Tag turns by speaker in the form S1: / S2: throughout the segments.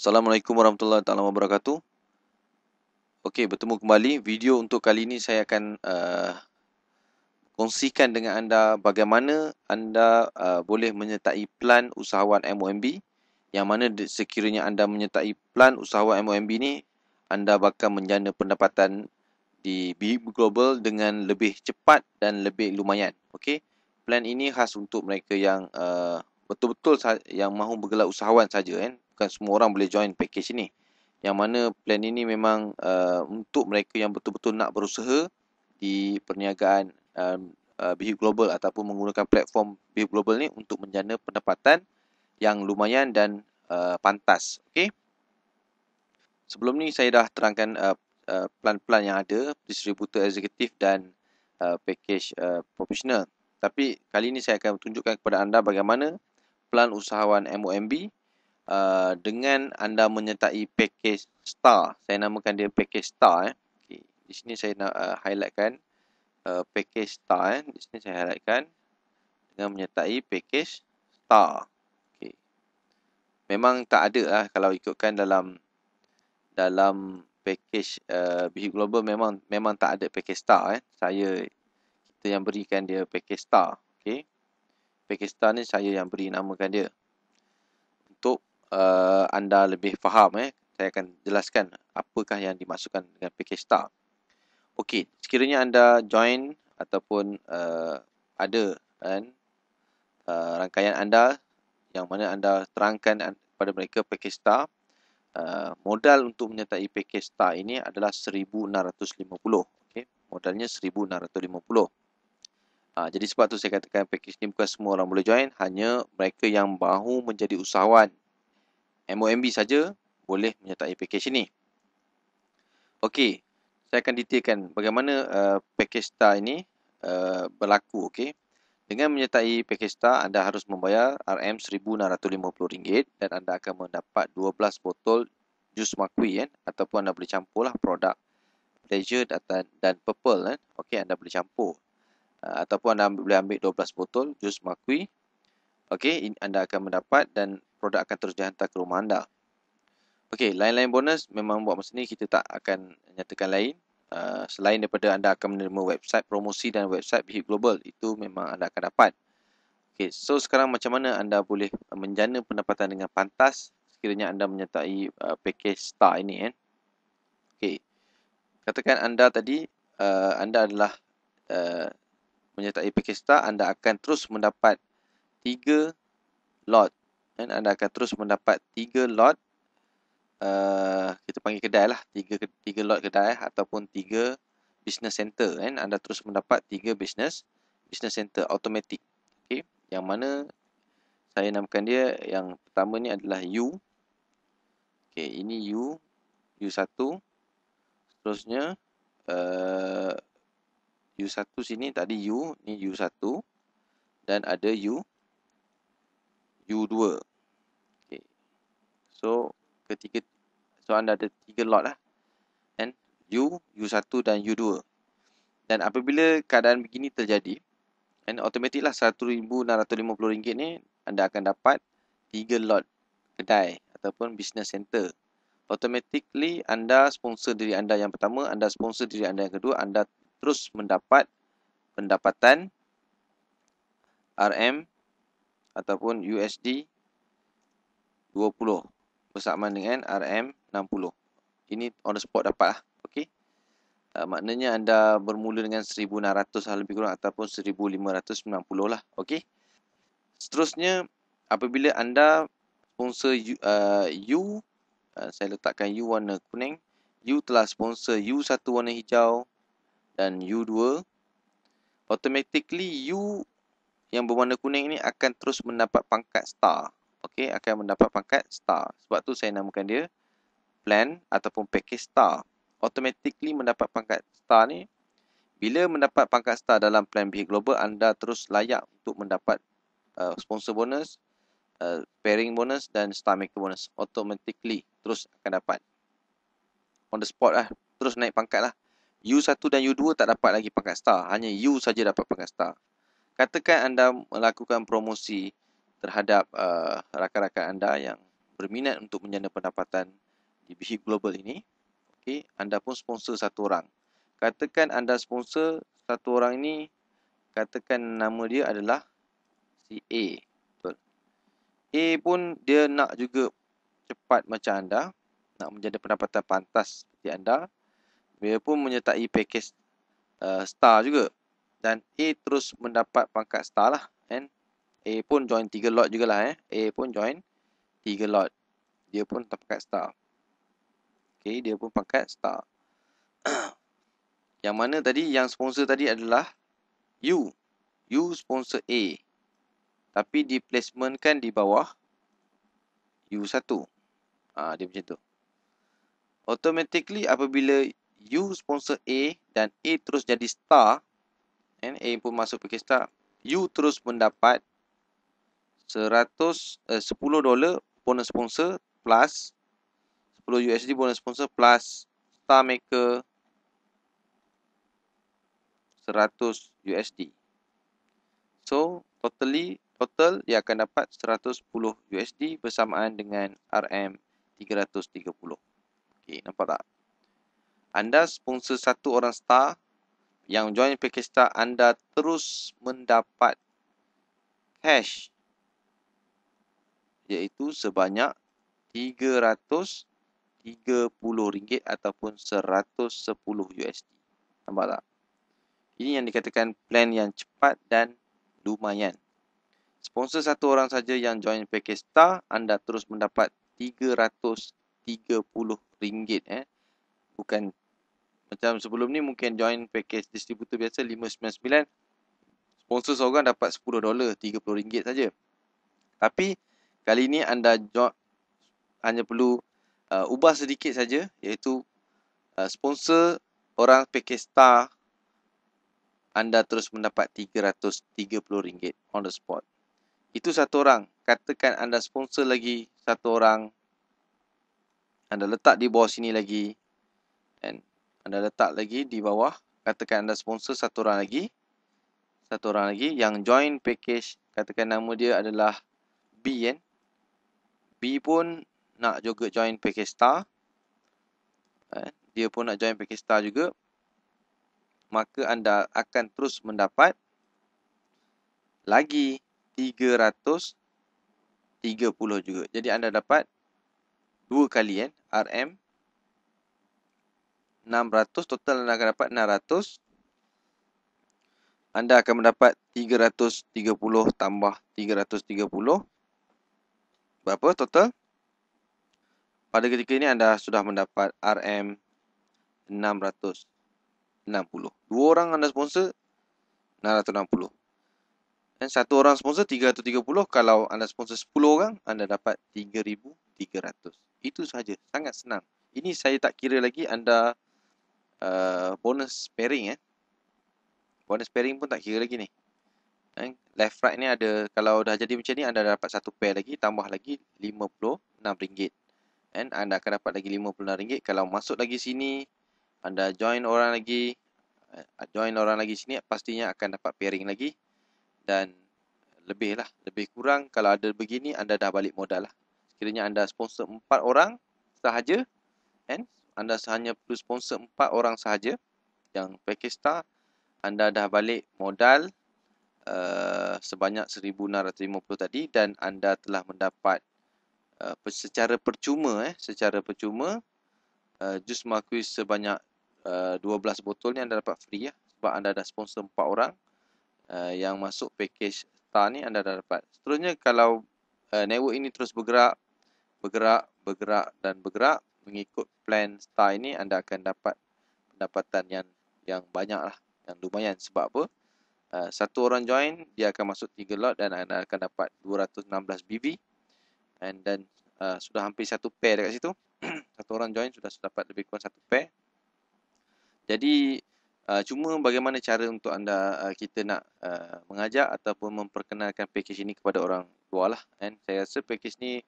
S1: Assalamualaikum warahmatullahi taala wabarakatuh. Okey, bertemu kembali. Video untuk kali ini saya akan kongsikan dengan anda bagaimana anda boleh menyertai plan usahawan MOMB, yang mana sekiranya anda menyertai plan usahawan MOMB ni, anda bakal menjana pendapatan di BHIP Global dengan lebih cepat dan lebih lumayan. Okey, plan ini khas untuk mereka yang betul-betul yang mahu bergelar usahawan saja, kan. Bukan semua orang boleh join package ini. Yang mana plan ini memang untuk mereka yang betul-betul nak berusaha di perniagaan BHIP Global ataupun menggunakan platform BHIP Global ni untuk menjana pendapatan yang lumayan dan pantas. Okey. Sebelum ni saya dah terangkan plan-plan yang ada, distributor eksekutif dan package profesional. Tapi kali ini saya akan tunjukkan kepada anda bagaimana plan usahawan MOMB dengan anda menyertai package star. Saya namakan dia package star. Okay. Di sini saya nak highlightkan package star. Di sini saya highlightkan dengan menyertai package star. Okay. Memang tak ada lah kalau ikutkan dalam package BHIP Global memang tak ada package star. Kita yang berikan dia package star. Okay. Package star ni saya yang beri namakan dia. Untuk anda lebih faham, saya akan jelaskan apakah yang dimaksudkan dengan package star. Okey, sekiranya anda join ataupun ada rangkaian anda yang mana anda terangkan kepada mereka package star, modal untuk menyertai package star ini adalah 1,650. Okey, modalnya 1,650. Jadi sebab tu saya katakan package ni bukan semua orang boleh join, hanya mereka yang mahu menjadi usahawan MOMB saja boleh menyertai package ini. Okey, saya akan detailkan bagaimana package star ini berlaku. Okey, dengan menyertai package star, anda harus membayar RM1,650 dan anda akan mendapat 12 botol jus makui, ataupun anda boleh campurlah produk Pleasure dan Purple. Okey, anda boleh campur. Ataupun anda boleh ambil 12 botol jus makui. Okey, anda akan mendapat dan produk akan terus dihantar ke rumah anda. Okey, lain-lain bonus memang buat masa ni kita tak akan nyatakan lain. Selain daripada anda akan menerima website promosi dan website BHIP Global, itu memang anda akan dapat. Okey, so sekarang macam mana anda boleh menjana pendapatan dengan pantas sekiranya anda menyertai package star ini, Okey, katakan anda tadi anda adalah menyertai package star, anda akan terus mendapat 3 lot. Dan anda akan terus mendapat 3 lot, kita panggil kedai lah, 3 lot kedai ataupun 3 business center. Anda terus mendapat 3 business center automatic. Okay. Yang mana saya namakan dia, yang pertama ni adalah U. Okay, ini U1. Seterusnya U1 sini tadi ni U1 dan ada U2. Okay. So anda ada 3 lot lah. U1 dan U2. Dan apabila keadaan begini terjadi, automatik lah RM1,650 ni anda akan dapat 3 lot kedai ataupun business center. Automatically anda sponsor diri anda yang pertama, anda sponsor diri anda yang kedua, anda terus mendapat pendapatan RM ataupun USD 20 bersamaan dengan RM60. Ini on the spot dapat lah. Okey. Maknanya anda bermula dengan 1,600 lebih kurang ataupun 1,590 lah. Okey. Seterusnya, apabila anda sponsor saya letakkan U warna kuning, U telah sponsor U1 warna hijau dan U2, automatically U yang berwarna kuning ini akan terus mendapat pangkat star. Okey, akan mendapat pangkat star. Sebab tu saya namakan dia plan ataupun package star. Automatically mendapat pangkat star ni, bila mendapat pangkat star dalam plan BHIP Global, anda terus layak untuk mendapat sponsor bonus, pairing bonus dan star maker bonus. Automatically terus akan dapat on the spot lah, terus naik pangkat lah. U1 dan U2 tak dapat lagi pangkat star, hanya U saja dapat pangkat star. Katakan anda melakukan promosi terhadap rakan-rakan anda yang berminat untuk menjana pendapatan di Bihik Global ini, okey, anda pun sponsor satu orang. Katakan anda sponsor satu orang ini, katakan nama dia adalah si A. Betul. A pun dia nak juga cepat macam anda, nak menjana pendapatan pantas seperti anda. Dia pun menyertai pakej star juga. Dan A terus mendapat pangkat star lah, kan? A pun join 3 lot jugalah. A pun join 3 lot. Dia pun pangkat star. Okay, dia pun pangkat star. Yang mana tadi, yang sponsor tadi adalah you. You sponsor A. Tapi di placementkan di bawah U1. Dia macam tu. Automatically apabila you sponsor A dan A terus jadi star, and A pun masuk pakai star, you terus mendapat $10 bonus sponsor plus $10 bonus sponsor plus star maker $100. So total dia akan dapat $110 bersamaan dengan RM330. Okey, nampak tak? Anda sponsor satu orang star, yang join package star, anda terus mendapat cash iaitu sebanyak RM330 ataupun $110. Nampak tak? Ini yang dikatakan plan yang cepat dan lumayan. Sponsor satu orang saja yang join package star, anda terus mendapat RM330. Bukan macam sebelum ni, mungkin join package distributor biasa $599. Sponsor seorang dapat $10, RM30 saja. Tapi kali ini anda hanya perlu ubah sedikit saja, iaitu sponsor orang package star, anda terus mendapat RM330 on the spot. Itu satu orang. Katakan anda sponsor lagi satu orang, anda letak di bawah sini lagi, dan anda letak lagi di bawah, katakan anda sponsor satu orang lagi yang join package, katakan nama dia adalah B, kan? B pun nak juga join package star, dia pun nak join package star juga, maka anda akan terus mendapat lagi $330 juga. Jadi anda dapat dua kali, kan? RM600, total anda akan dapat $600. Anda akan mendapat 330 tambah 330. Berapa total? Pada ketika ini anda sudah mendapat RM660. Dua orang anda sponsor, 660. Dan satu orang sponsor 330. Kalau anda sponsor 10 orang, anda dapat 3,300. Itu sahaja. Sangat senang. Ini saya tak kira lagi anda bonus pairing. Bonus pairing pun tak kira lagi ni. Left right ni ada, kalau dah jadi macam ni, anda dapat satu pair lagi, tambah lagi RM56. And anda akan dapat lagi RM56. Kalau masuk lagi sini, anda join orang lagi sini, pastinya akan dapat pairing lagi. Dan lebih kurang kalau ada begini, anda dah balik modal lah. Sekiranya anda sponsor 4 orang sahaja, and anda hanya perlu sponsor 4 orang sahaja yang package star, anda dah balik modal sebanyak 1,650 tadi, dan anda telah mendapat secara percuma jus makuis sebanyak 12 botol ni anda dapat free, sebab anda dah sponsor 4 orang yang masuk package star ni, anda dah dapat. Seterusnya, kalau network ini terus bergerak mengikut plan star ini, anda akan dapat pendapatan yang banyak lah, yang lumayan. Sebab apa? Satu orang join, dia akan masuk 3 lot dan anda akan dapat 216 BV. Dan sudah hampir satu pair dekat situ. Satu orang join sudah dapat lebih kurang satu pair. Jadi cuma bagaimana cara untuk kita nak mengajak ataupun memperkenalkan package ini kepada orang luar lah. Saya rasa package ni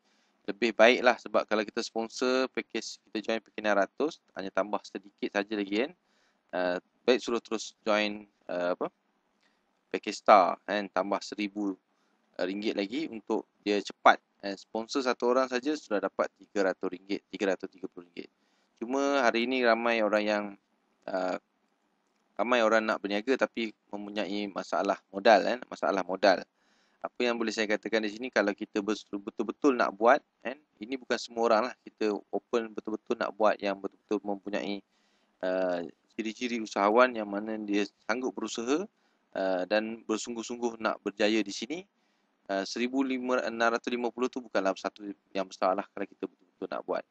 S1: lebih baik lah, sebab kalau kita sponsor package, kita join package 600, hanya tambah sedikit saja lagi, kan. Baik suruh terus join package star, tambah RM1,000 lagi untuk dia cepat Sponsor satu orang saja sudah dapat RM300, RM330. Cuma hari ini ramai uh, orang nak berniaga tapi mempunyai masalah modal, masalah modal. Apa yang boleh saya katakan di sini, kalau kita betul-betul nak buat, ini bukan semua orang lah, kita open betul-betul nak buat yang betul-betul mempunyai ciri-ciri usahawan yang mana dia sanggup berusaha dan bersungguh-sungguh nak berjaya di sini. 1,650 tu bukanlah satu yang besar lah kalau kita betul-betul nak buat.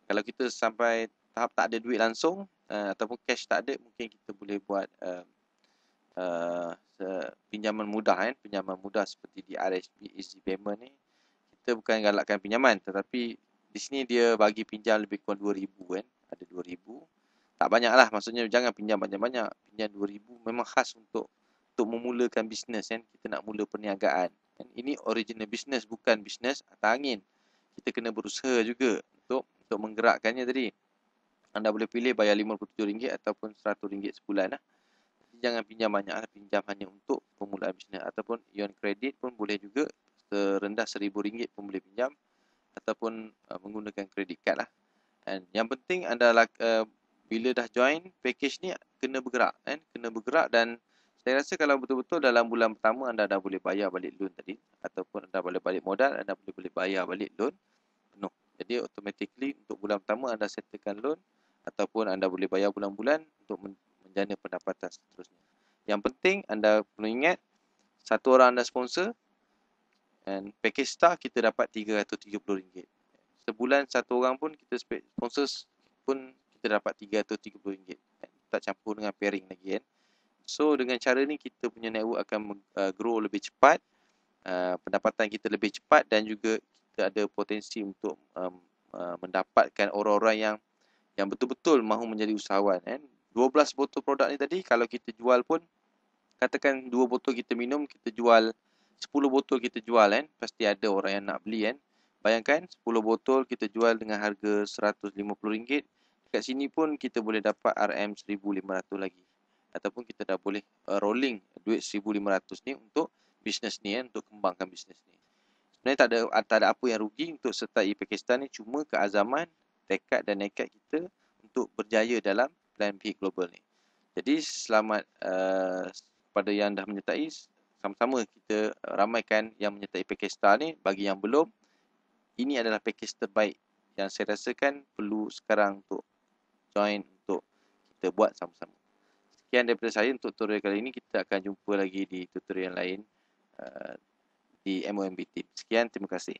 S1: Kalau kita sampai tahap tak ada duit langsung ataupun cash tak ada, mungkin kita boleh buat pinjaman mudah, pinjaman mudah seperti di RSB Easy Payment ni. Kita bukan galakkan pinjaman, tetapi di sini dia bagi pinjam lebih kurang 2,000 ada 2,000. Tak banyak lah, maksudnya jangan pinjam banyak-banyak. Pinjam 2,000 memang khas untuk memulakan bisnes, kita nak mula perniagaan. Ini original bisnes, bukan bisnes atas angin. Kita kena berusaha juga untuk menggerakkannya tadi. Anda boleh pilih bayar RM57 ataupun RM100 sebulan lah. Jangan pinjam banyak lah, pinjam hanya untuk permulaan bisnes. Ataupun ion kredit pun boleh juga, serendah RM1,000 pun boleh pinjam. Ataupun menggunakan kredit kad lah. And yang penting anda bila dah join package ni, kena bergerak, kena bergerak. Dan saya rasa kalau betul-betul dalam bulan pertama anda dah boleh bayar balik loan tadi, ataupun anda boleh balik modal, anda boleh bayar balik loan penuh. Jadi automatically untuk bulan pertama anda settlekan loan, ataupun anda boleh bayar bulan-bulan untuk menjana pendapatan seterusnya. Yang penting anda perlu ingat, satu orang anda sponsor, dan package star kita dapat RM330. Sebulan satu orang pun kita sponsor pun kita dapat RM330. Tak campur dengan pairing lagi, So dengan cara ni kita punya network akan grow lebih cepat, pendapatan kita lebih cepat, dan juga kita ada potensi untuk mendapatkan orang-orang yang betul-betul mahu menjadi usahawan. 12 botol produk ni tadi, kalau kita jual pun, katakan 2 botol kita minum, kita jual 10 botol kita jual, pasti ada orang yang nak beli. Bayangkan 10 botol kita jual dengan harga RM150. Dekat sini pun kita boleh dapat RM1,500 lagi. Ataupun kita dah boleh rolling duit RM1,500 ni untuk bisnes ni, untuk kembangkan bisnes ni. Sebenarnya tak ada apa yang rugi untuk sertai Pakistan ni, cuma keazaman, tekad dan nekat kita untuk berjaya dalam plan B global ni. Jadi selamat kepada yang dah menyertai. Sama-sama kita ramaikan yang menyertai Pakistan ni. Bagi yang belum, ini adalah package terbaik yang saya rasakan perlu sekarang untuk join, untuk kita buat sama-sama. Sekian daripada saya untuk tutorial kali ini. Kita akan jumpa lagi di tutorial lain di MOMB Team. Sekian, terima kasih.